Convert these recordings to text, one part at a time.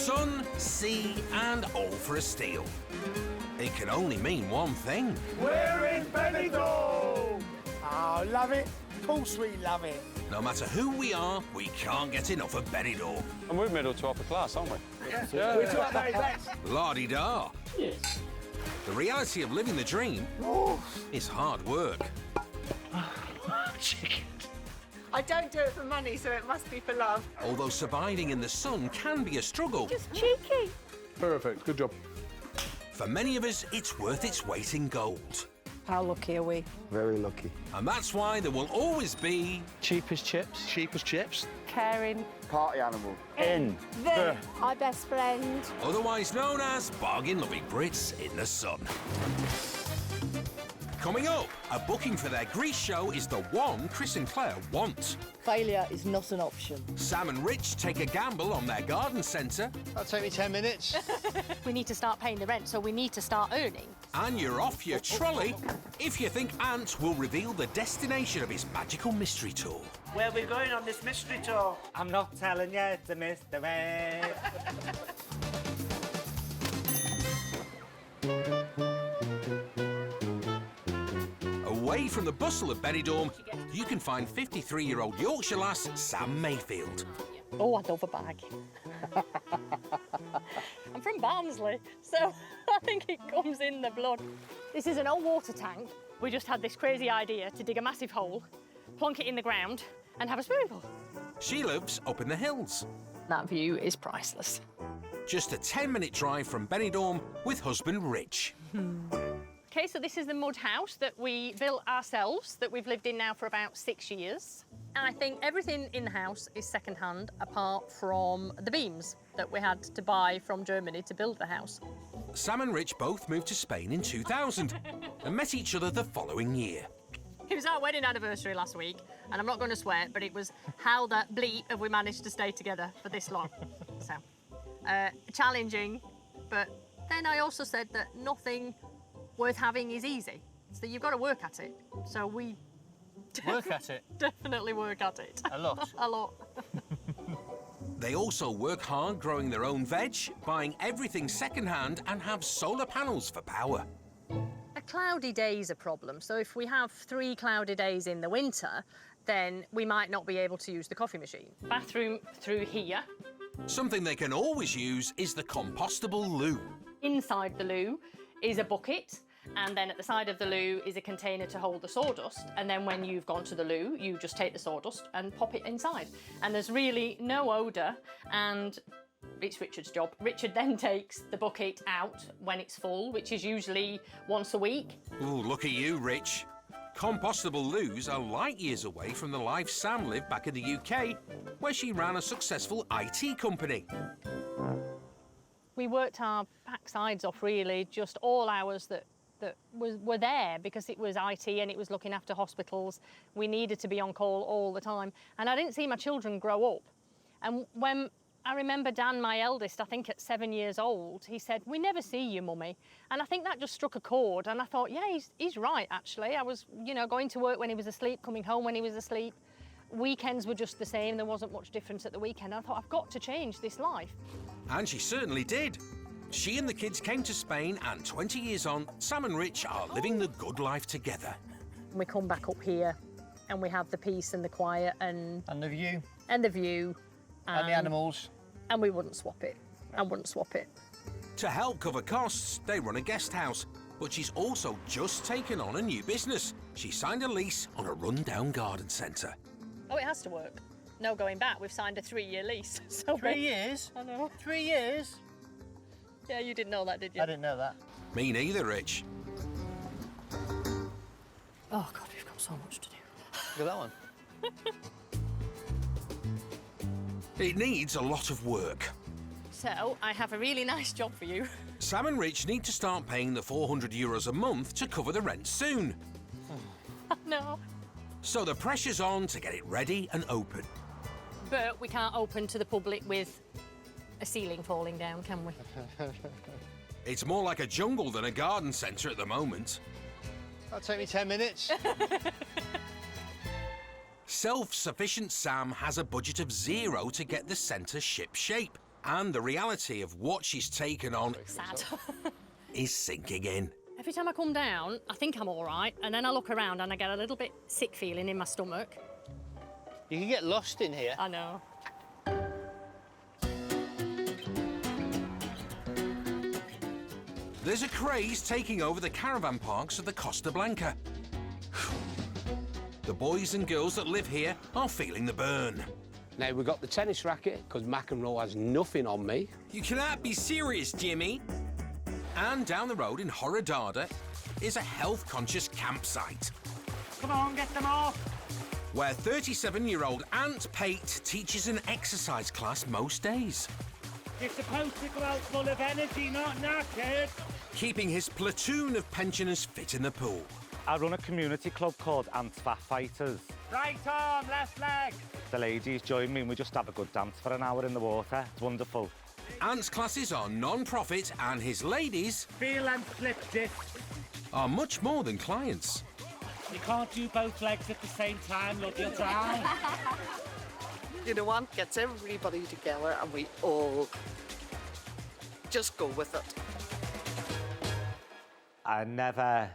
Sun, sea and all for a steal. It can only mean one thing. We're in Benidorm! Oh, love it. Of course we love it. No matter who we are, we can't get enough of Benidorm. And we're middle to upper class, aren't we? Yeah. We're talking about that. La-di-da. Yes. The reality of living the dream is hard work. Chicken. I don't do it for money, so it must be for love. Although surviving in the sun can be a struggle. Just cheeky. Perfect, good job. For many of us, it's worth its weight in gold. How lucky are we? Very lucky. And that's why there will always be... Cheap as chips. Cheap as chips. Caring. Party animal. Our best friend. otherwise known as bargain-loving Brits in the sun. Coming up, a booking for their Greece show is the one Chris and Claire want. Failure is not an option. Sam and Rich take a gamble on their garden centre. That'll take me 10 minutes. We need to start paying the rent, so we need to start earning. And you're off your trolley if you think Ant will reveal the destination of his magical mystery tour. Where are we going on this mystery tour? I'm not telling you, it's a mystery. Away from the bustle of Benidorm, you can find 53-year-old Yorkshire lass Sam Mayfield. Oh, I'd love a bag. I'm from Barnsley, so I think it comes in the blood. This is an old water tank. We just had this crazy idea to dig a massive hole, plonk it in the ground, and have a swimming pool. She lives up in the hills. That view is priceless. Just a 10-minute drive from Benidorm with husband Rich. OK, so this is the mud house that we built ourselves, that we've lived in now for about 6 years. And I think everything in the house is second-hand, apart from the beams that we had to buy from Germany to build the house. Sam and Rich both moved to Spain in 2000 and met each other the following year. It was our wedding anniversary last week, and I'm not going to swear, but it was how the bleep have we managed to stay together for this long. So, challenging, but then I also said that nothing worth having is easy, so you've got to work at it. So we Work at it? definitely work at it. A lot? A lot. They also work hard growing their own veg, buying everything second-hand and have solar panels for power. A cloudy day is a problem, so if we have 3 cloudy days in the winter, then we might not be able to use the coffee machine. Bathroom through here. Something they can always use is the compostable loo. Inside the loo is a bucket, and then at the side of the loo is a container to hold the sawdust, and then when you've gone to the loo, you just take the sawdust and pop it inside. And there's really no odour, and it's Richard's job. Richard then takes the bucket out when it's full, which is usually once a week. Ooh, look at you, Rich. Compostable loos are light years away from the life Sam lived back in the UK, where she ran a successful IT company. We worked our backsides off, really, just all hours that were there, because it was IT and it was looking after hospitals. We needed to be on call all the time. And I didn't see my children grow up. And when I remember Dan, my eldest, I think at 7 years old, he said, "We never see you, Mummy." And I think that just struck a chord. And I thought, yeah, he's right, actually. I was, going to work when he was asleep, coming home when he was asleep. Weekends were just the same. There wasn't much difference at the weekend. I thought, I've got to change this life. And she certainly did. She and the kids came to Spain, and 20 years on, Sam and Rich are living the good life together. We come back up here and we have the peace and the quiet and the view. And the view. And the animals. And we wouldn't swap it. I wouldn't swap it. To help cover costs, they run a guest house, but she's also just taken on a new business. She signed a lease on a run-down garden centre. Oh, it has to work. No going back. We've signed a 3-year lease. So 3 years? I know. 3 years? Yeah, you didn't know that, did you? I didn't know that. Me neither, Rich. Oh, God, we've got so much to do. Look at that one. It needs a lot of work. So, I have a really nice job for you. Sam and Rich need to start paying the €400 a month to cover the rent soon. No. So the pressure's on to get it ready and open. But we can't open to the public with a ceiling falling down, can we? It's more like a jungle than a garden centre at the moment. That'll take me 10 minutes. Self-sufficient Sam has a budget of 0 to get the centre ship-shape. And the reality of what she's taken on Sad. is sinking in. Every time I come down, I think I'm all right, and then I look around and I get a little bit sick feeling in my stomach. You can get lost in here. I know. There's a craze taking over the caravan parks of the Costa Blanca. The boys and girls that live here are feeling the burn. Now, we've got the tennis racket, because McEnroe has nothing on me. You cannot be serious, Jimmy. And down the road in Horadada is a health-conscious campsite. Come on, get them off. Where 37-year-old Aunt Pate teaches an exercise class most days. You're supposed to go out full of energy, not knackered. Keeping his platoon of pensioners fit in the pool. I run a community club called Ants Fat Fighters. Right arm, left leg. The ladies join me and we just have a good dance for an hour in the water. It's wonderful. Ant's classes are non-profit and his ladies Feel and flip disc. are much more than clients. You can't do both legs at the same time, love, you'll die. You know what? Gets everybody together and we all just go with it. I never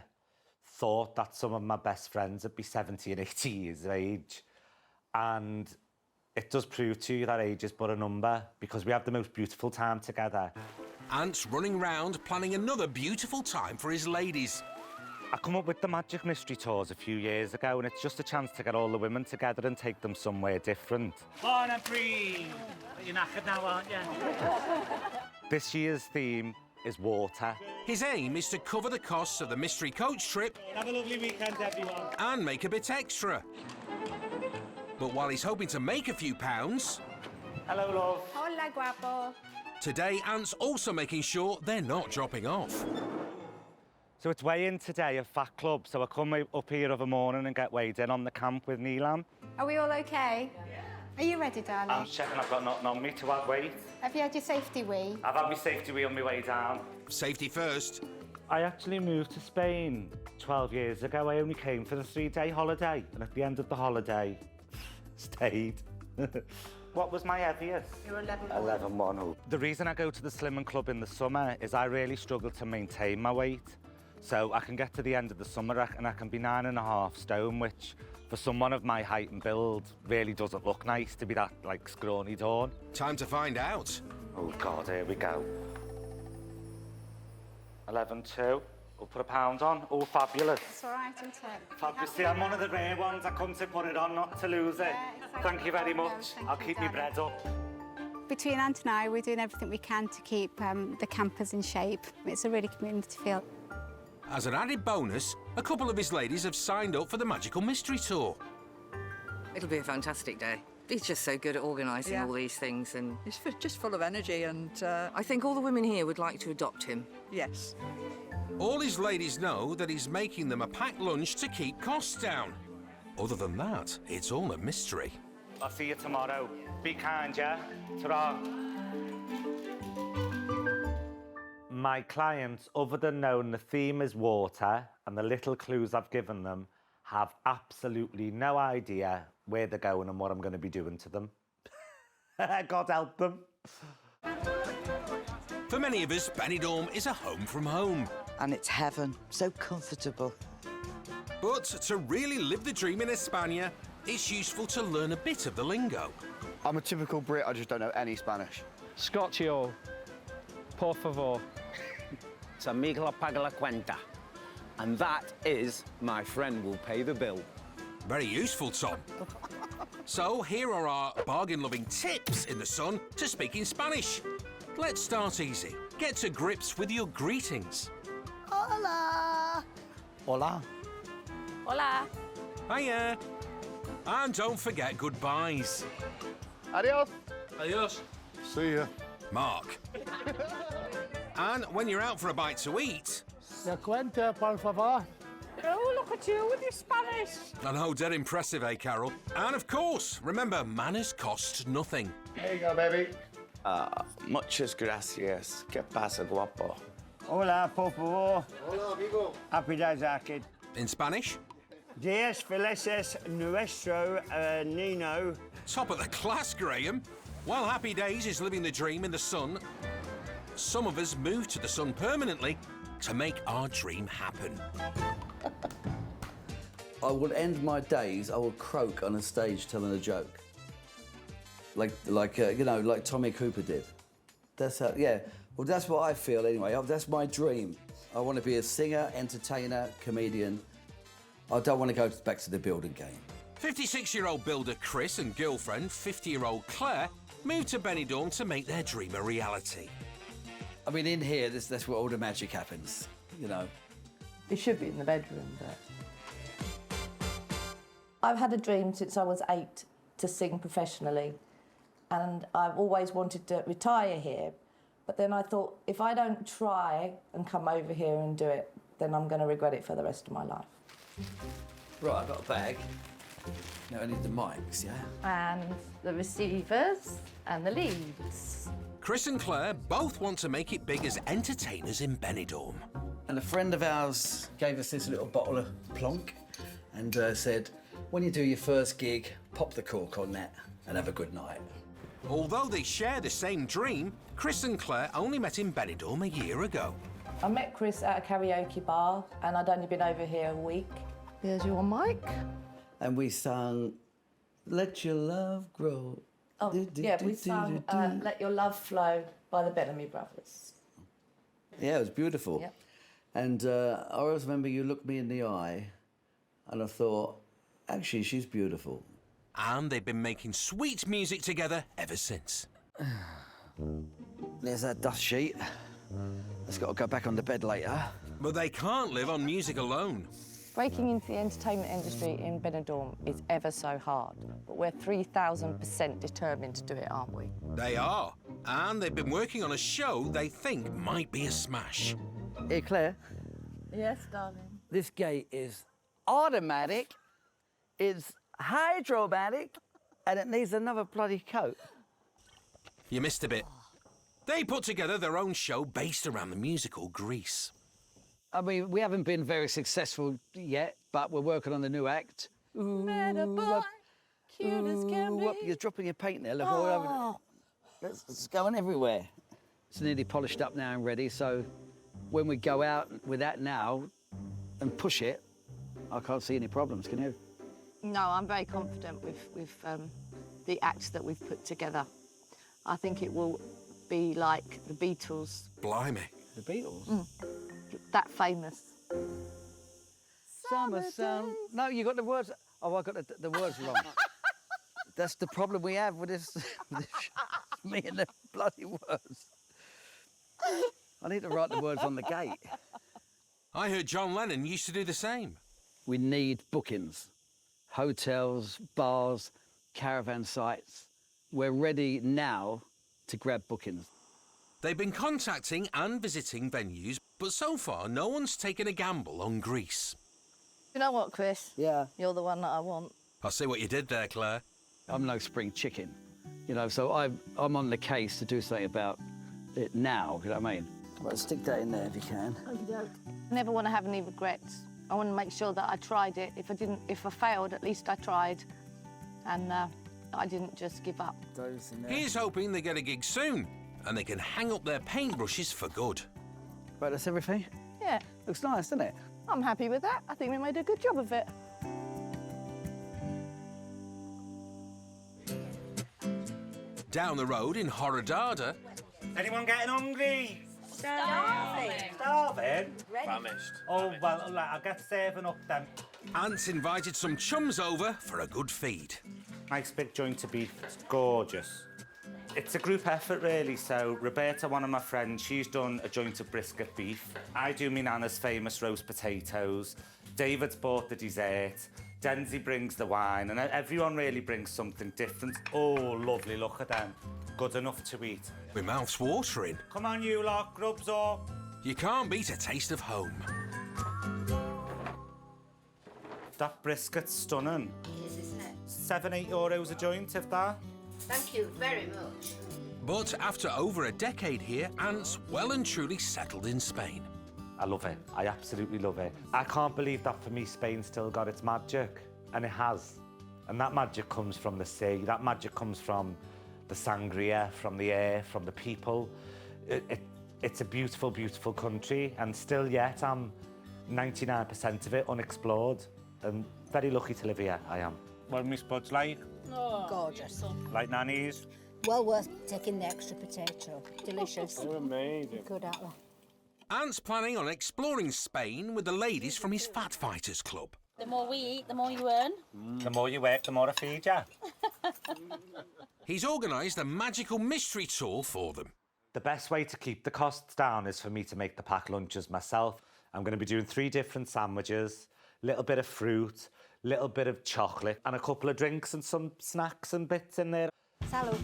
thought that some of my best friends would be 70 and 80 years of age. And it does prove to you that age is but a number, because we have the most beautiful time together. Ant's running round planning another beautiful time for his ladies. I come up with the Magic Mystery Tours a few years ago, and it's just a chance to get all the women together and take them somewhere different. On and breathe. You're knackered now, aren't you? This year's theme is water. His aim is to cover the costs of the mystery coach trip Have a lovely weekend, everyone. and make a bit extra. But while he's hoping to make a few pounds, Hello, love. Hola, guapo. today Ant's also making sure they're not dropping off. So it's weigh-in today at Fat Club, so I come up here of a morning and get weighed in on the camp with Neelam. Are we all okay? Are you ready, darling? I'm checking I've got nothing on me to add weight. Have you had your safety wee? I've had my safety wheel on my way down. Safety first. I actually moved to Spain 12 years ago. I only came for the 3-day holiday, and at the end of the holiday, stayed. What was my heaviest? You're 11. 11-1. The reason I go to the Slimming Club in the summer is I really struggle to maintain my weight. So I can get to the end of the summer and I can be 9.5 stone, which for someone of my height and build really doesn't look nice to be that, like, scrawny dawn. Time to find out. Oh, God, here we go. 11.2. We'll put a pound on. Oh, fabulous. It's all right, isn't it? Fabulous. See, I'm one of the rare ones. I come to put it on, not to lose it. Yeah, exactly. Thank you very much. Thank I'll you, keep my darling. bread up. Between Ant and I, we're doing everything we can to keep the campers in shape. It's a really community feel. As an added bonus, a couple of his ladies have signed up for the Magical Mystery Tour. It'll be a fantastic day. He's just so good at organising all these things, and he's just full of energy, and I think all the women here would like to adopt him. Yes. All his ladies know that he's making them a packed lunch to keep costs down. Other than that, it's all a mystery. I'll see you tomorrow. Be kind, yeah? Ta-ra. My clients, other than knowing the theme is water and the little clues I've given them, have absolutely no idea where they're going and what I'm going to be doing to them. God help them. For many of us, Benidorm is a home from home. And it's heaven. So comfortable. But to really live the dream in España, it's useful to learn a bit of the lingo. I'm a typical Brit, I just don't know any Spanish. Scotchio. Por favor. Amigo paga la cuenta. And that is, my friend will pay the bill. Very useful, Tom. So here are our bargain-loving tips in the sun to speak in Spanish. Let's start easy. Get to grips with your greetings. Hola! Hola. Hola. Hiya. And don't forget goodbyes. Adios. Adios. See ya. Mark. And when you're out for a bite to eat... Se cuenta, por favor. Oh, look at you with your Spanish. I know, dead impressive, eh, Carol? And of course, remember, manners cost nothing. There you go, baby. Muchas gracias. ¿Qué pasa, guapo? Hola, por favor. Hola, amigo. Happy days, our kid. In Spanish? Diez felices nuestro Nino. Top of the class, Graham. While Happy Days is living the dream in the sun, some of us moved to the sun permanently to make our dream happen. I would end my days, I would croak on a stage telling a joke. Like Tommy Cooper did. That's how, yeah. Well, that's what I feel anyway. That's my dream. I want to be a singer, entertainer, comedian. I don't want to go back to the building game. 56-year-old builder Chris and girlfriend, 50-year-old Claire, moved to Benidorm to make their dream a reality. I mean, in here, that's where all the magic happens, you know. It should be in the bedroom, but... I've had a dream since I was 8 to sing professionally, and I've always wanted to retire here. But then I thought, if I don't try and come over here and do it, then I'm going to regret it for the rest of my life. Right, I've got a bag. Now I need the mics, yeah? And the receivers and the leads. Chris and Claire both want to make it big as entertainers in Benidorm. And a friend of ours gave us this little bottle of plonk and said, when you do your first gig, pop the cork on that and have a good night. Although they share the same dream, Chris and Claire only met in Benidorm a year ago. I met Chris at a karaoke bar, and I'd only been over here a week. Here's your mic. And we sang, Let Your Love Grow. Oh, yeah, we sang Let Your Love Flow by the Bellamy Brothers. Yeah, it was beautiful. Yep. And I always remember you looked me in the eye and I thought, actually, she's beautiful. And they've been making sweet music together ever since. There's that dust sheet. It's got to go back on the bed later. But they can't live on music alone. Breaking into the entertainment industry in Benidorm is ever so hard, but we're 3,000% determined to do it, aren't we? They are. And they've been working on a show they think might be a smash. Hey, Claire. Yes, darling. This gate is automatic, it's hydromatic, and it needs another bloody coat. You missed a bit. They put together their own show based around the musical Grease. I mean, we haven't been very successful yet, but we're working on the new act. Ooh, boy, cute as can be. You're dropping your paint there. Look all over. It's going everywhere. It's nearly polished up now and ready, so when we go out with that now and push it, I can't see any problems, can you? No, I'm very confident with the act that we've put together. I think it will be like the Beatles. Blimey. The Beatles? Mm. That famous. Summer sun. No, you got the words. Oh, I got the words wrong. That's the problem we have with this me and the bloody words. I need to write the words on the gate. I heard John Lennon used to do the same. We need bookings. Hotels, bars, caravan sites. We're ready now to grab bookings. They've been contacting and visiting venues, but so far no one's taken a gamble on Grease. You know what, Chris? Yeah? You're the one that I want. I see what you did there, Claire. I'm no spring chicken, you know, so I'm on the case to do something about it now, you know what I mean? Well, stick that in there if you can. I never want to have any regrets. I want to make sure that I tried it. If I failed, at least I tried. And I didn't just give up. Here's hoping they get a gig soon and they can hang up their paintbrushes for good. Right, that's everything? Yeah. Looks nice, doesn't it? I'm happy with that. I think we made a good job of it. Down the road in Horodada. Anyone getting hungry? Starving. Starving? Famished. Oh, well, I'll get 7 up then. Ant's invited some chums over for a good feed. Nice big joint of beef. It's gorgeous. It's a group effort, really, so Roberta, one of my friends, she's done a joint of brisket beef. I do me nana's famous roast potatoes. David's bought the dessert. Denzi brings the wine, and everyone really brings something different. Oh, lovely, look at them. Good enough to eat. My mouth's watering. Come on, you lot, grubs up. You can't beat a taste of home. That brisket's stunning. Yes, isn't it? €7-8 a joint, if that. Thank you very much. But after over a decade here, Ant's well and truly settled in Spain. I love it. I absolutely love it. I can't believe that for me, Spain's still got its magic. And it has. And that magic comes from the sea. That magic comes from the sangria, from the air, from the people. It's a beautiful, beautiful country, and still yet I'm 99% of it unexplored, and very lucky to live here, I am. What are my spuds like? Oh, gorgeous. Like nannies? Well worth taking the extra potato. Delicious. They're amazing. Good, aren't they? Ant's planning on exploring Spain with the ladies from his Fat Fighters Club. The more we eat, the more you earn. The more you work, the more I feed you. He's organised a magical mystery tour for them. The best way to keep the costs down is for me to make the packed lunches myself. I'm going to be doing 3 different sandwiches, little bit of fruit, little bit of chocolate, and a couple of drinks and some snacks and bits in there. Salud.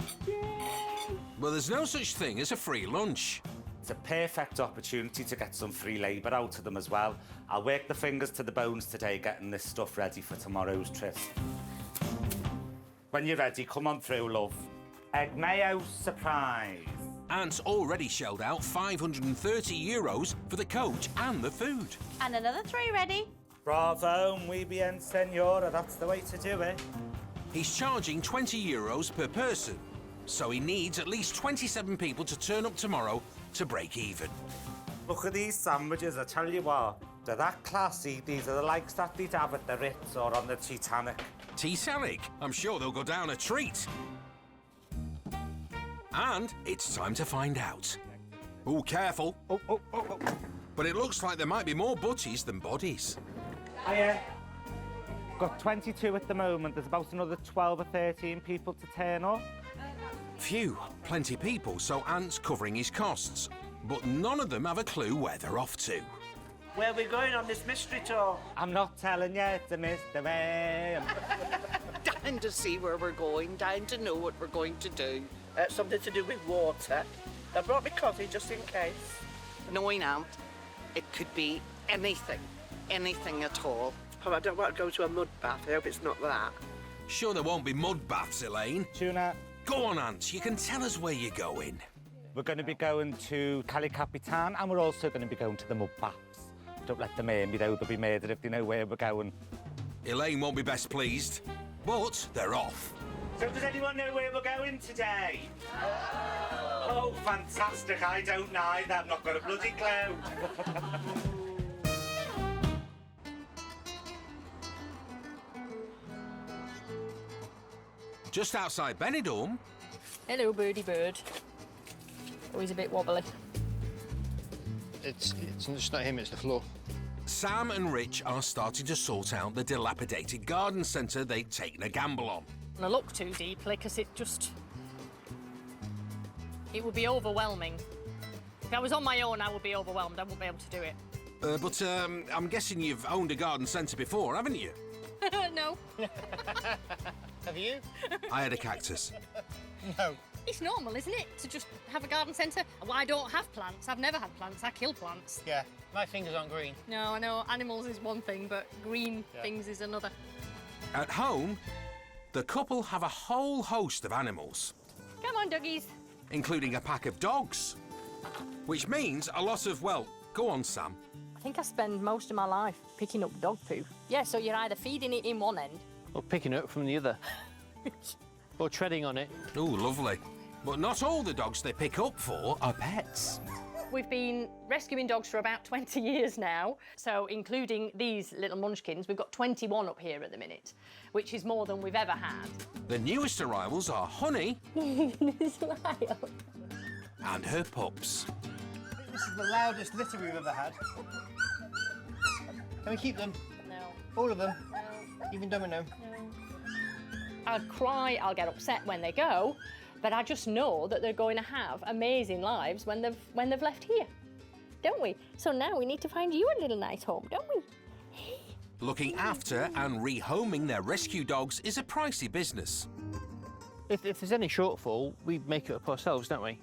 Well, there's no such thing as a free lunch. It's a perfect opportunity to get some free labour out of them as well. I'll work the fingers to the bones today getting this stuff ready for tomorrow's trip. When you're ready, come on through, love. Egg mayo surprise. Ant's already shelled out €530 for the coach and the food. And another 3 ready. Bravo, muy bien, senora. That's the way to do it. He's charging €20 per person, so he needs at least 27 people to turn up tomorrow to break even. Look at these sandwiches, I tell you what. They're that classy. These are the likes that they'd have at the Ritz or on the Titanic. Titanic? I'm sure they'll go down a treat. And it's time to find out. Oh, careful. Oh. But it looks like there might be more butties than bodies. Hiya. Got 22 at the moment. There's about another 12 or 13 people to turn up. Phew, plenty people, so Ant's covering his costs. But none of them have a clue where they're off to. Where are we going on this mystery tour? I'm not telling you, it's a mystery. Dying to see where we're going, dying to know what we're going to do. Something to do with water. I brought my coffee just in case. Knowing Ant, it could be anything at all. Oh, I don't want to go to a mud bath. I hope it's not that. Sure there won't be mud baths, Elaine? Tuna. Go on, Ant, you can tell us where you're going. We're going to be going to Cali Capitan, and we're also going to be going to the mud baths. Don't let them hear me, though. They'll be murdered if they know where we're going. Elaine won't be best pleased, but they're off. So does anyone know where we're going today? Oh, fantastic. I don't know either. I've not got a bloody clue. Just outside Benidorm. Hello, birdie bird. Always a bit wobbly. It's just not him, it's the floor. Sam and Rich are starting to sort out the dilapidated garden centre they'd taken a gamble on. I don't look too deeply because it would be overwhelming. If I was on my own, I would be overwhelmed. I wouldn't be able to do it. But I'm guessing you've owned a garden centre before, haven't you? No. Have you? I had a cactus. No. It's normal, isn't it, to just have a garden centre? Well, I don't have plants. I've never had plants. I kill plants. Yeah, my fingers aren't green. No, I know animals is one thing, but green things is another. At home, the couple have a whole host of animals. Come on, doggies. Including a pack of dogs. Which means a lot of, well, go on, Sam. I think I spend most of my life picking up dog poo. Yeah, so you're either feeding it in one end... Or picking it up from the other. Or treading on it. Oh, lovely. But not all the dogs they pick up for are pets. We've been rescuing dogs for about 20 years now, so including these little munchkins, we've got 21 up here at the minute, which is more than we've ever had. The newest arrivals are Honey Smile. and her pups. This is the loudest litter we've ever had. Can we keep them? No. All of them? No. Even Domino? No. I'll cry, I'll get upset when they go, but I just know that they're going to have amazing lives when they've left here, don't we? So now we need to find you a little nice home, don't we? Looking after and rehoming their rescue dogs is a pricey business. If there's any shortfall, we make it up ourselves, don't we?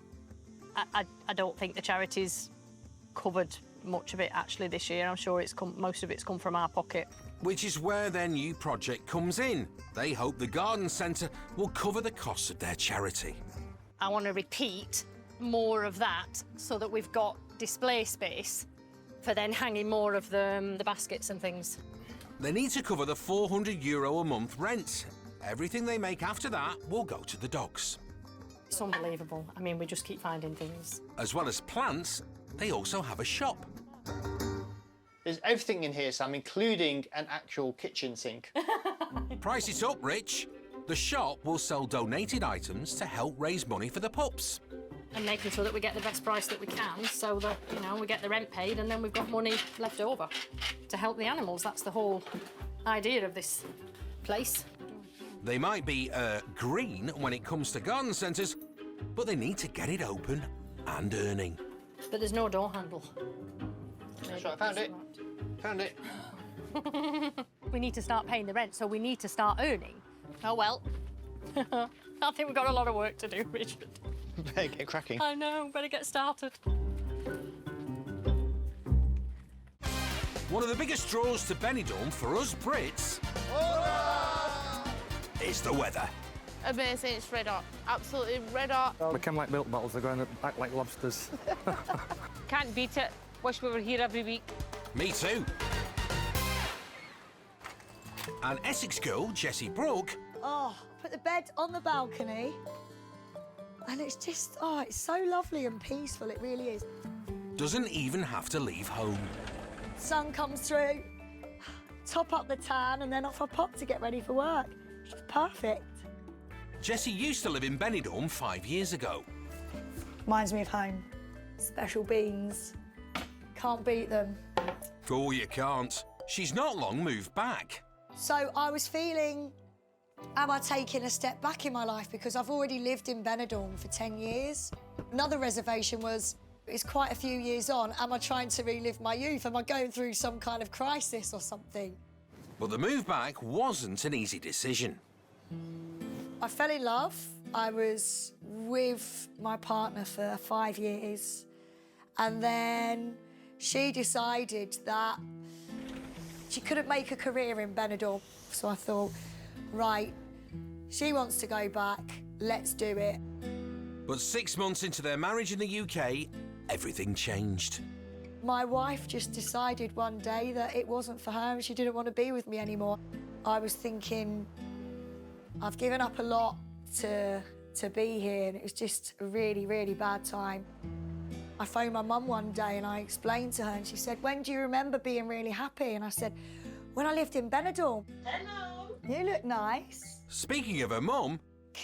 I don't think the charity's covered much of it actually this year. I'm sure most of it's come from our pocket. Which is where their new project comes in. They hope the garden centre will cover the costs of their charity. I want to repeat more of that so that we've got display space for then hanging more of the baskets and things. They need to cover the €400 a month rent. Everything they make after that will go to the dogs. It's unbelievable. I mean, we just keep finding things. As well as plants, they also have a shop. There's everything in here, Sam, including an actual kitchen sink. Price it up, Rich. The shop will sell donated items to help raise money for the pups. And making sure that we get the best price that we can so that, you know, we get the rent paid and then we've got money left over to help the animals. That's the whole idea of this place. They might be green when it comes to garden centres, but they need to get it open and earning. But there's no door handle. That's right, I found it. Found it. We need to start paying the rent, so we need to start earning. Oh, well. I think we've got a lot of work to do, Richard. Better get cracking. I know, better get started. One of the biggest draws to Benidorm for us Brits is the weather. Amazing, it's red hot. Absolutely red hot. We came like milk bottles, they're going to act like lobsters. Can't beat it. Wish we were here every week. Me too. And Essex girl Jessie Brooke Oh, put the bed on the balcony. And it's just, oh, it's so lovely and peaceful, it really is. doesn't even have to leave home. Sun comes through, top up the tan, and then off I pop to get ready for work. It's perfect. Jessie used to live in Benidorm 5 years ago. Reminds me of home. Special beans. Can't beat them. Oh, you can't. She's not long moved back. So I was feeling, am I taking a step back in my life? Because I've already lived in Benidorm for 10 years. Another reservation was, it's quite a few years on, am I trying to relive my youth? Am I going through some kind of crisis or something? But the move back wasn't an easy decision. I fell in love. I was with my partner for 5 years. And then she decided that she couldn't make a career in Benidorm. So I thought, right, she wants to go back, let's do it. But 6 months into their marriage in the UK, everything changed. My wife just decided one day that it wasn't for her and she didn't want to be with me anymore. I was thinking, I've given up a lot to be here, and it was just a really, really bad time. I phoned my mum one day and I explained to her, and she said, when do you remember being really happy? And I said, when I lived in Benidorm. Hello. You look nice. Speaking of her mum...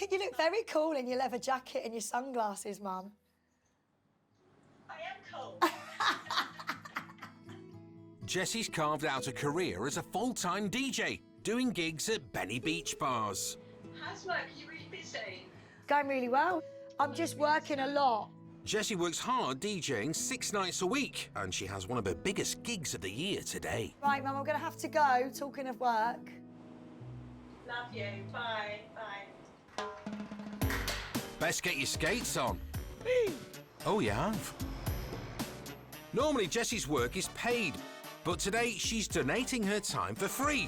You look very cool in your leather jacket and your sunglasses, Mum. I am cool. Jessie's carved out a career as a full-time DJ, doing gigs at Benny Beach bars. How's work? Are you really busy? Going really well. I'm just working a lot. Jessie works hard DJing 6 nights a week, and she has one of her biggest gigs of the year today. Right, Mum, I'm going to have to go, talking of work. Love you. Bye. Bye. Best get your skates on. Oh, you have? Normally, Jessie's work is paid, but today she's donating her time for free.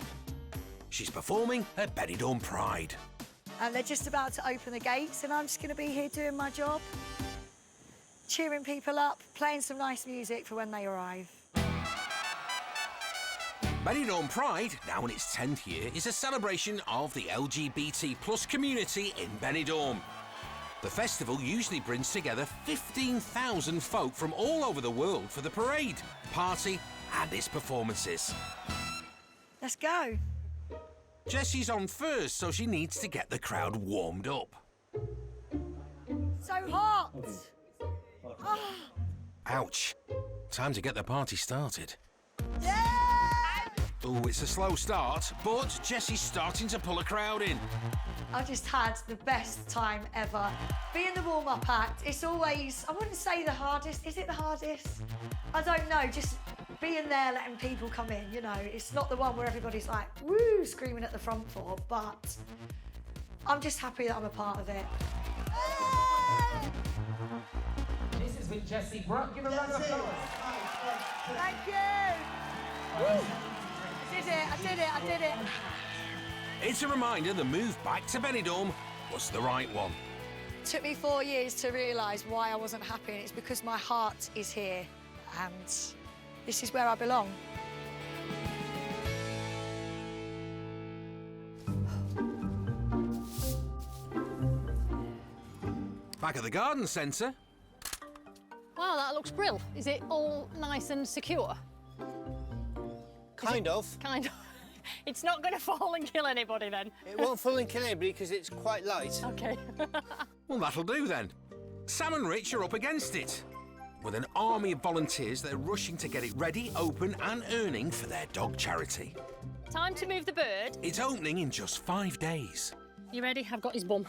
She's performing at Benidorm Pride. And they're just about to open the gates, and I'm just going to be here doing my job, cheering people up, playing some nice music for when they arrive. Benidorm Pride, now in its 10th year, is a celebration of the LGBT+ community in Benidorm. The festival usually brings together 15,000 folk from all over the world for the parade, party and its performances. Let's go. Jessie's on first, so she needs to get the crowd warmed up. So hot. Oh. Ouch. Time to get the party started. Oh, it's a slow start, but Jessie's starting to pull a crowd in. I just had the best time ever. Being the warm-up act, it's always, I wouldn't say the hardest. Is it the hardest? I don't know, just being there, letting people come in, you know. It's not the one where everybody's like, woo, screaming at the front for, but I'm just happy that I'm a part of it. This is with Jessie Brooke. Give her a round of applause. Thank you. Woo. I did it. It's a reminder the move back to Benidorm was the right one. It took me 4 years to realise why I wasn't happy, and it's because my heart is here, and this is where I belong. Back at the garden centre, Wow, that looks brill. Is it all nice and secure? Kind of. Kind of. It's not going to fall and kill anybody then. It won't fall and kill anybody because it's quite light. OK. well, that'll do then. Sam and Rich are up against it. With an army of volunteers, they're rushing to get it ready, open and earning for their dog charity. Time to move the bird. It's opening in just 5 days. You ready? I've got his bum.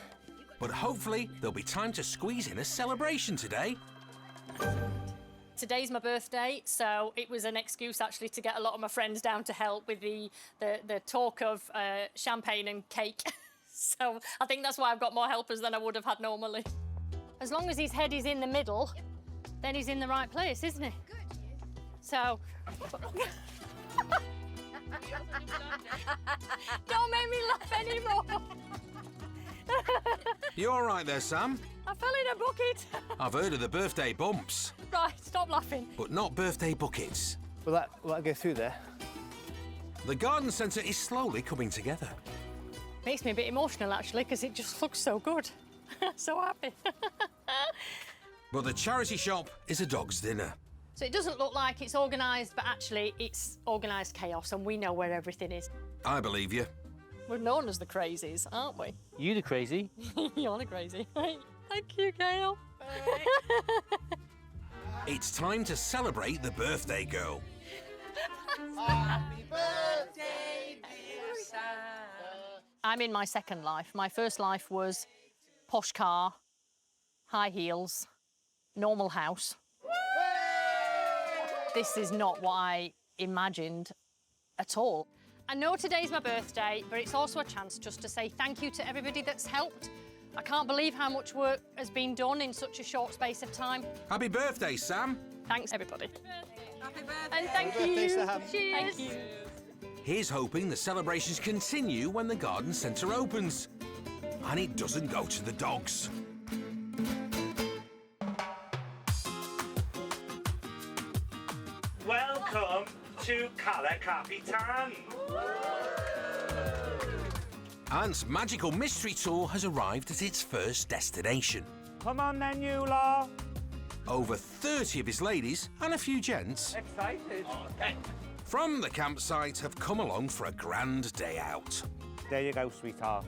But hopefully there'll be time to squeeze in a celebration today. Today's my birthday, so it was an excuse actually to get a lot of my friends down to help with the talk of champagne and cake. So I think that's why I've got more helpers than I would have had normally. As long as his head is in the middle, then he's in the right place, isn't he? Good. So... Don't make me laugh anymore. You all right there, Sam? I fell in a bucket. I've heard of the birthday bumps. Right, stop laughing. But not birthday buckets. Will that go through there? The garden centre is slowly coming together. Makes me a bit emotional, actually, because it just looks so good. So happy. But the charity shop is a dog's dinner. So it doesn't look like it's organised, but actually it's organised chaos, and we know where everything is. I believe you. We're known as the crazies, aren't we? You the crazy? You're the crazy. Thank you, Gail. It's time to celebrate the birthday girl. Happy birthday, dear Sam. I'm in my second life. My first life was posh car, high heels, normal house. This is not what I imagined at all. I know today's my birthday, but it's also a chance just to say thank you to everybody that's helped. I can't believe how much work has been done in such a short space of time. Happy birthday, Sam. Thanks, everybody. Happy birthday. And thank you. Sam. Cheers. Thank you. Here's hoping the celebrations continue when the garden centre opens. And it doesn't go to the dogs. Welcome to Cala Capitan. Ant's magical mystery tour has arrived at its first destination. Come on then, you lot. Over 30 of his ladies and a few gents Excited? from the campsite have come along for a grand day out. There you go, sweetheart.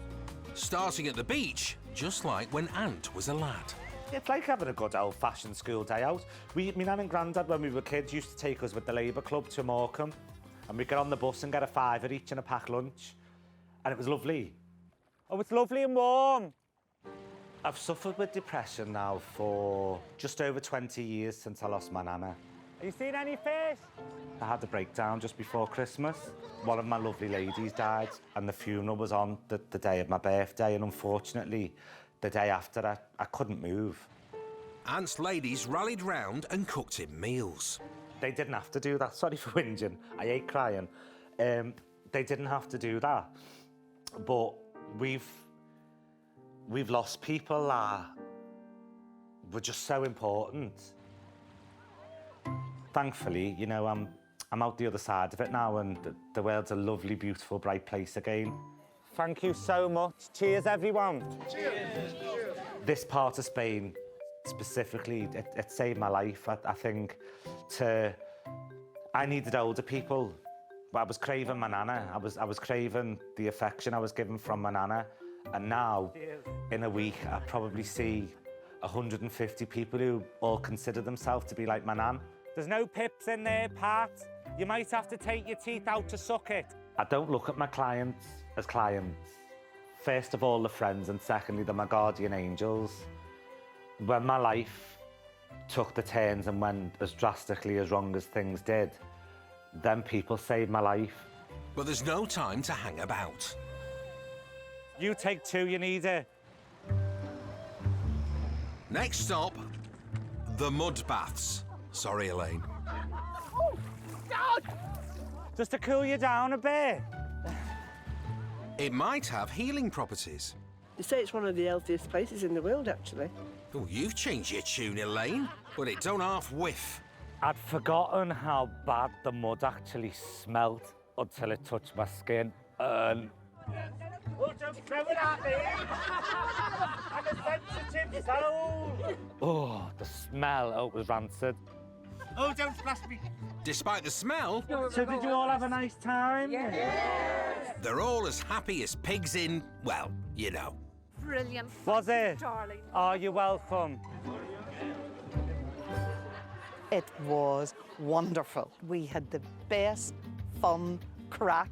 Starting at the beach, just like when Ant was a lad. It's like having a good old-fashioned school day out. Me nan and Grandad, when we were kids, used to take us with the Labour Club to Morecambe, and we'd get on the bus and get a fiver each and a packed lunch, and it was lovely. Oh, it's lovely and warm. I've suffered with depression now for just over 20 years since I lost my nana. Have you seen any fish? I had a breakdown just before Christmas. One of my lovely ladies died, and the funeral was on the day of my birthday, and unfortunately, the day after, I couldn't move. Ant's ladies rallied round and cooked him meals. They didn't have to do that. Sorry for whinging. I hate crying. They didn't have to do that. But we've lost people that were just so important. Thankfully, you know, I'm out the other side of it now, and the world's a lovely, beautiful, bright place again. Thank you so much. Cheers, everyone. Cheers. This part of Spain, specifically, it saved my life. I think I needed older people. I was craving my nana. I was craving the affection I was given from my nana. And now, in a week, I probably see 150 people who all consider themselves to be like my nan. There's no pips in there, Pat. You might have to take your teeth out to suck it. I don't look at my clients as clients. First of all, they're friends, and secondly, they're my guardian angels. When my life took the turns and went as drastically as wrong as things did, then people saved my life. But there's no time to hang about. You take two, you need it. Next stop, the mud baths. Sorry, Elaine. Oh, God! Just to cool you down a bit. It might have healing properties. They say it's one of the healthiest places in the world, actually. Oh, you've changed your tune, Elaine, but it don't half whiff. I'd forgotten how bad the mud actually smelt until it touched my skin. And Oh, don't throw it at me! I'm a sensitive soul! Oh, the smell. Oh, it was rancid. Oh, don't splash me! Despite the smell, So did you all have a nice time? they're all as happy as pigs in, well, you know. Brilliant. Was it? Darling. Oh, you're welcome. It was wonderful. We had the best fun, crack,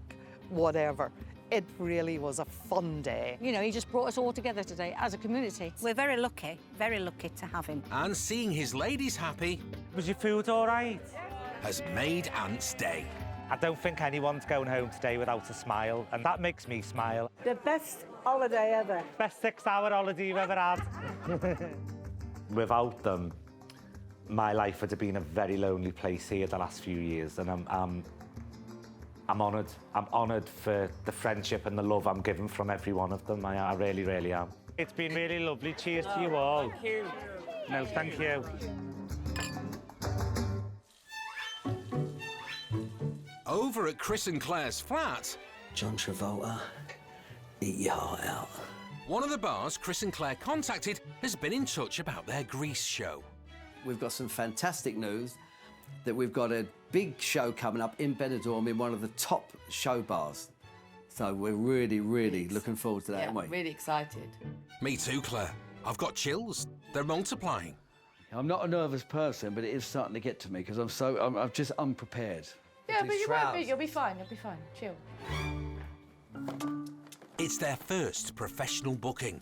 whatever. It really was a fun day. You know, he just brought us all together today as a community. We're very lucky to have him. And seeing his ladies happy Was your food all right? has made Ant's day. I don't think anyone's going home today without a smile, and that makes me smile. The best holiday ever. Best 6-hour holiday you've ever had. Without them, my life would have been a very lonely place here the last few years, and I'm honoured. I'm honoured for the friendship and the love I'm given from every one of them. I really, really am. It's been really lovely. Cheers to you all. Thank you. No, thank you. Over at Chris and Claire's flat, John Travolta, eat your heart out. one of the bars Chris and Claire contacted has been in touch about their Grease show. We've got some fantastic news that we've got a big show coming up in Benidorm in one of the top show bars. So we're really, really looking forward to that, aren't we? Really excited. Me too, Claire. I've got chills. They're multiplying. I'm not a nervous person, but it is starting to get to me because I'm just unprepared. Yeah, These but you won't be. shrouds. You'll be fine. You'll be fine. Chill. It's their first professional booking.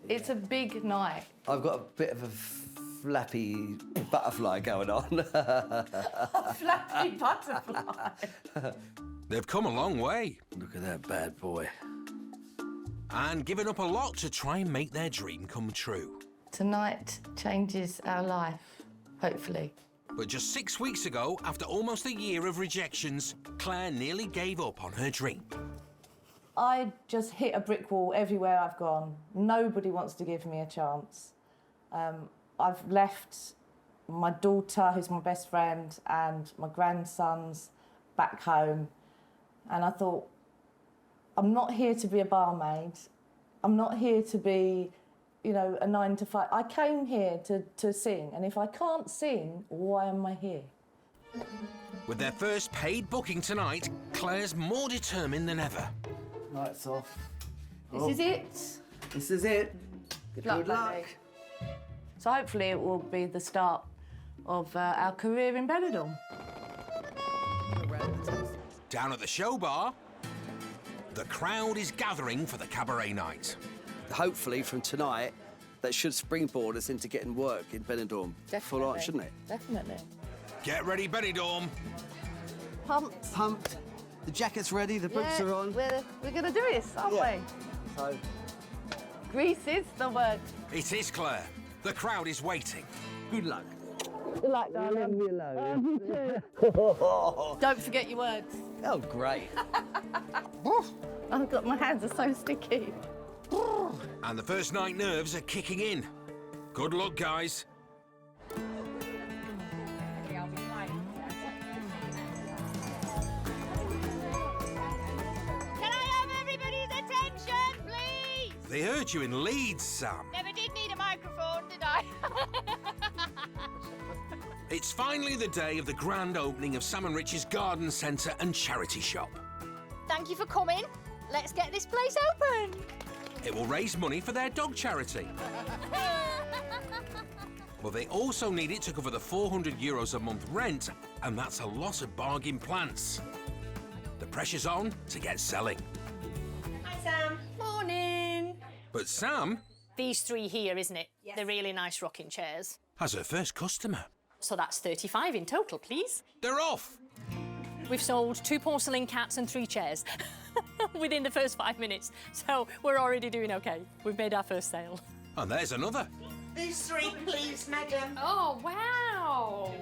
It's a big night. I've got a bit of a flappy butterfly going on. Flappy butterfly. They've come a long way Look at that bad boy. and given up a lot to try and make their dream come true. Tonight changes our life, hopefully. But just 6 weeks ago, after almost a year of rejections, Claire nearly gave up on her dream. I just hit a brick wall everywhere I've gone. Nobody wants to give me a chance. I've left my daughter, who's my best friend, and my grandsons back home. And I thought, I'm not here to be a barmaid. I'm not here to be, you know, a 9 to 5. I came here to sing, and if I can't sing, why am I here? With their first paid booking tonight, Claire's more determined than ever. Lights off. This is it. This is it. Good luck, baby. So hopefully it will be the start of our career in Benidorm. Down at the show bar, the crowd is gathering for the cabaret night. Hopefully from tonight, that should springboard us into getting work in Benidorm. Full on, shouldn't it? Definitely. Get ready, Benidorm. Pumped. Pumped. The jacket's ready, the boots are on. We're going to do this, aren't we? So, Grease is the word. It is Claire. The crowd is waiting. good luck. Good luck, darling. Leave me alone. You too. Don't forget your words. Oh, great. I've got my hands are so sticky. And the first night nerves are kicking in. Good luck, guys. Can I have everybody's attention, please? They heard you in Leeds, Sam. Never did need a microphone, did I? It's finally the day of the grand opening of Sam and Rich's garden centre and charity shop. Thank you for coming. Let's get this place open. It will raise money for their dog charity. But they also need it to cover the €400 a month rent, and that's a lot of bargain plants. The pressure's on to get selling. Hi, Sam. Morning. But Sam These three here, isn't it? Yes. They're really nice rocking chairs. has her first customer. So that's 35 in total, please. They're off. We've sold 2 porcelain cats and 3 chairs within the first 5 minutes. So we're already doing okay. We've made our first sale. And there's another. These 3, please, madam. Oh, wow.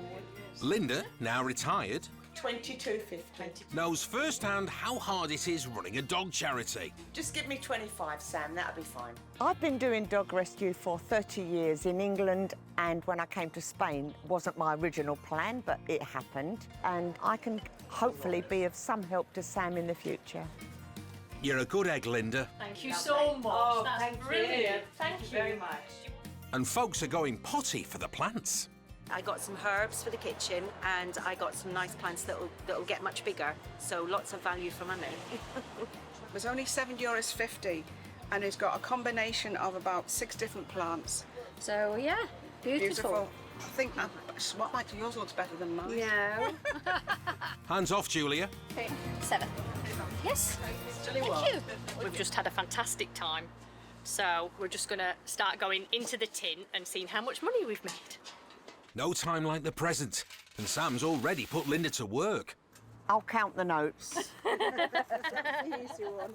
Linda, now retired, $22.50. knows firsthand how hard it is running a dog charity. Just give me 25, Sam. That'll be fine. I've been doing dog rescue for 30 years in England, and when I came to Spain, it wasn't my original plan, but it happened. And I can hopefully be of some help to Sam in the future. You're a good egg, Linda. Thank you so much. Oh, That's thank brilliant. you. Thank you very much. And folks are going potty for the plants. I got some herbs for the kitchen and I got some nice plants that'll get much bigger, so lots of value for money. It was only €7.50 and it's got a combination of about 6 different plants. So yeah, beautiful. I think what makes yours looks better than mine. Yeah. Hands off, Julia. Okay, 7. Yes. Thank you. We've just had a fantastic time. So we're just going to start going into the tin and seeing how much money we've made. No time like the present. And Sam's already put Linda to work. I'll count the notes. Easy one.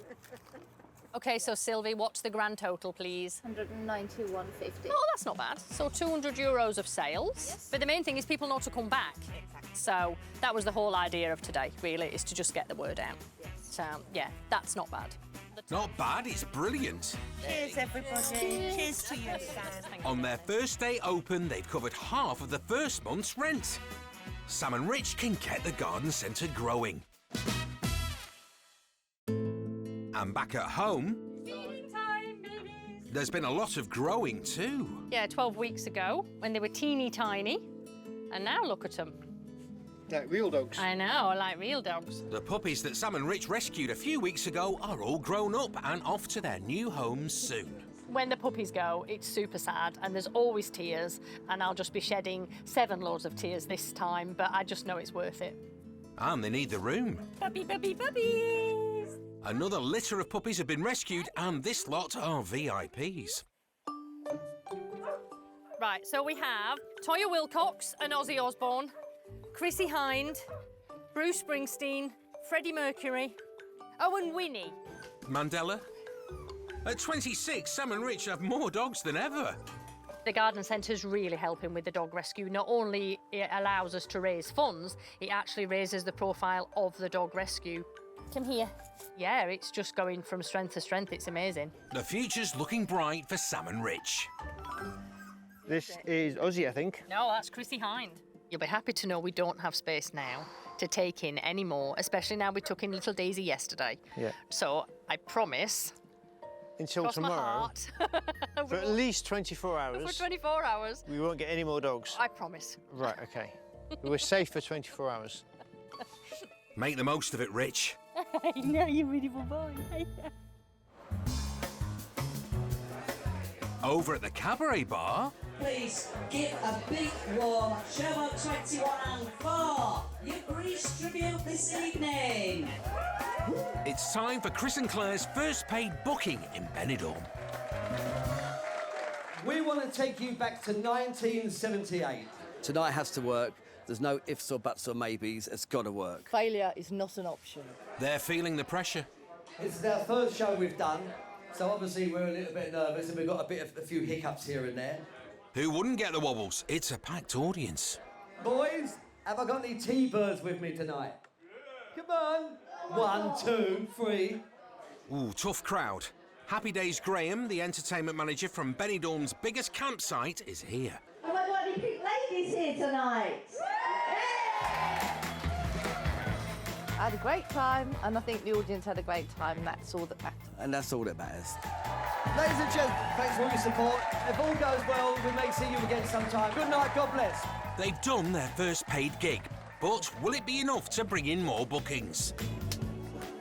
OK, so Sylvie, what's the grand total, please? 191.50. Oh, that's not bad. So €200 of sales. Yes. But the main thing is people know to come back. Exactly. So that was the whole idea of today, really, is to just get the word out. Yes. So, yeah, that's not bad. Not bad, it's brilliant. Cheers, everybody. Cheers to you. On their first day open, they've covered half of the first month's rent. Sam and Rich can get the garden centre growing. And back at home, Feeding time, babies. there's been a lot of growing too. Yeah, 12 weeks ago, when they were teeny tiny. And now look at them. Like real dogs. I know, like real dogs. The puppies that Sam and Rich rescued a few weeks ago are all grown up and off to their new homes soon. When the puppies go, it's super sad and there's always tears, and I'll just be shedding 7 loads of tears this time, but I just know it's worth it. And they need the room. Puppy, puppy, puppies! Another litter of puppies have been rescued, and this lot are VIPs. Right, so we have Toya Wilcox and Ozzy Osbourne, Chrissy Hind, Bruce Springsteen, Freddie Mercury, and Winnie. Mandela? At 26, Sam and Rich have more dogs than ever. The garden centre's really helping with the dog rescue. Not only it allows us to raise funds, it actually raises the profile of the dog rescue. Come here. Yeah, it's just going from strength to strength. It's amazing. The future's looking bright for Sam and Rich. This is Ozzy, I think. No, that's Chrissy Hind. You'll be happy to know we don't have space now to take in any more, especially now we took in little Daisy yesterday. Yeah. So I promise, Until cross my tomorrow, heart, for at least 24 hours, for 24 hours, we won't get any more dogs. I promise. Right, OK. We're safe for 24 hours. Make the most of it, Rich. No, you're really boy. Over at the Cabaret Bar, Please give a big warm Show 21 and 4 your Greece tribute this evening. it's time for Chris and Claire's first paid booking in Benidorm. We want to take you back to 1978. Tonight has to work. There's no ifs or buts or maybes. It's got to work. Failure is not an option. They're feeling the pressure. It's our first show we've done, so obviously we're a little bit nervous and we've got a few hiccups here and there. Who wouldn't get the wobbles? It's a packed audience. Boys, have I got any T-birds with me tonight? Come on. 1, 2, 3. Ooh, tough crowd. Happy Days Graham, the entertainment manager from Benidorm's biggest campsite, is here. Have I got any pink ladies here tonight? I had a great time, and I think the audience had a great time, and that's all that matters. And that's all that matters. Ladies and gentlemen, thanks for all your support. If all goes well, we may see you again sometime. Good night, God bless. They've done their first paid gig, but will it be enough to bring in more bookings?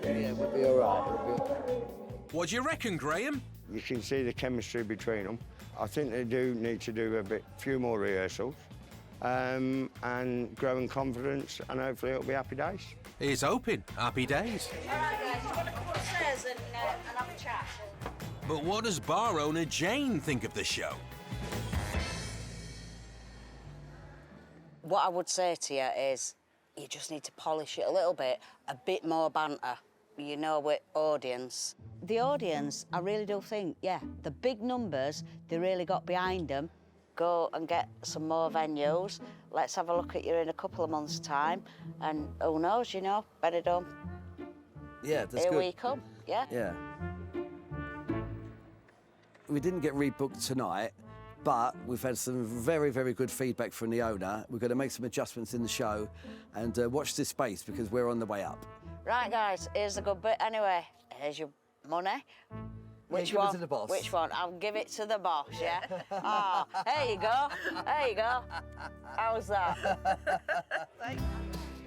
Yeah, we'll be all right. What do you reckon, Graham? You can see the chemistry between them. I think they do need to do few more rehearsals and grow in confidence, and hopefully it'll be happy days. Here's hoping. Happy days. All right, guys, you want to come upstairs and have a chat? But what does bar owner Jane think of the show? What I would say to you is you just need to polish it a bit more banter, you know, with audience. The audience, I really do think, yeah, the big numbers, they really got behind them. Go and get some more venues. Let's have a look at you in a couple of months' time. And who knows, you know, Benidorm. Yeah, that's Here good. we come, yeah? Yeah. We didn't get rebooked tonight, but we've had some very, very good feedback from the owner. We're going to make some adjustments in the show and watch this space because we're on the way up. Right, guys, here's the good bit anyway. here's your money. Which Which give it one? to the boss. Which one? I'll give it to the boss, yeah? Ah, there you go. There you go. How's that?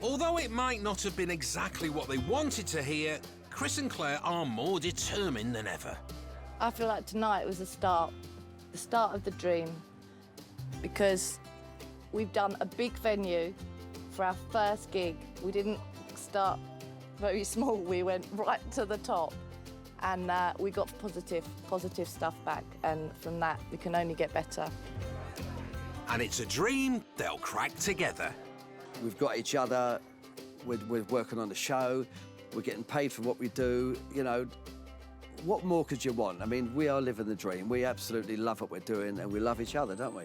Although it might not have been exactly what they wanted to hear, Chris and Claire are more determined than ever. I feel like tonight was the start of the dream, because we've done a big venue for our first gig. We didn't start very small, we went right to the top, and we got positive stuff back, and from that we can only get better. And it's a dream they'll crack together. We've got each other, we're working on the show, we're getting paid for what we do, you know. What more could you want? I mean, we are living the dream. We absolutely love what we're doing and we love each other, don't we?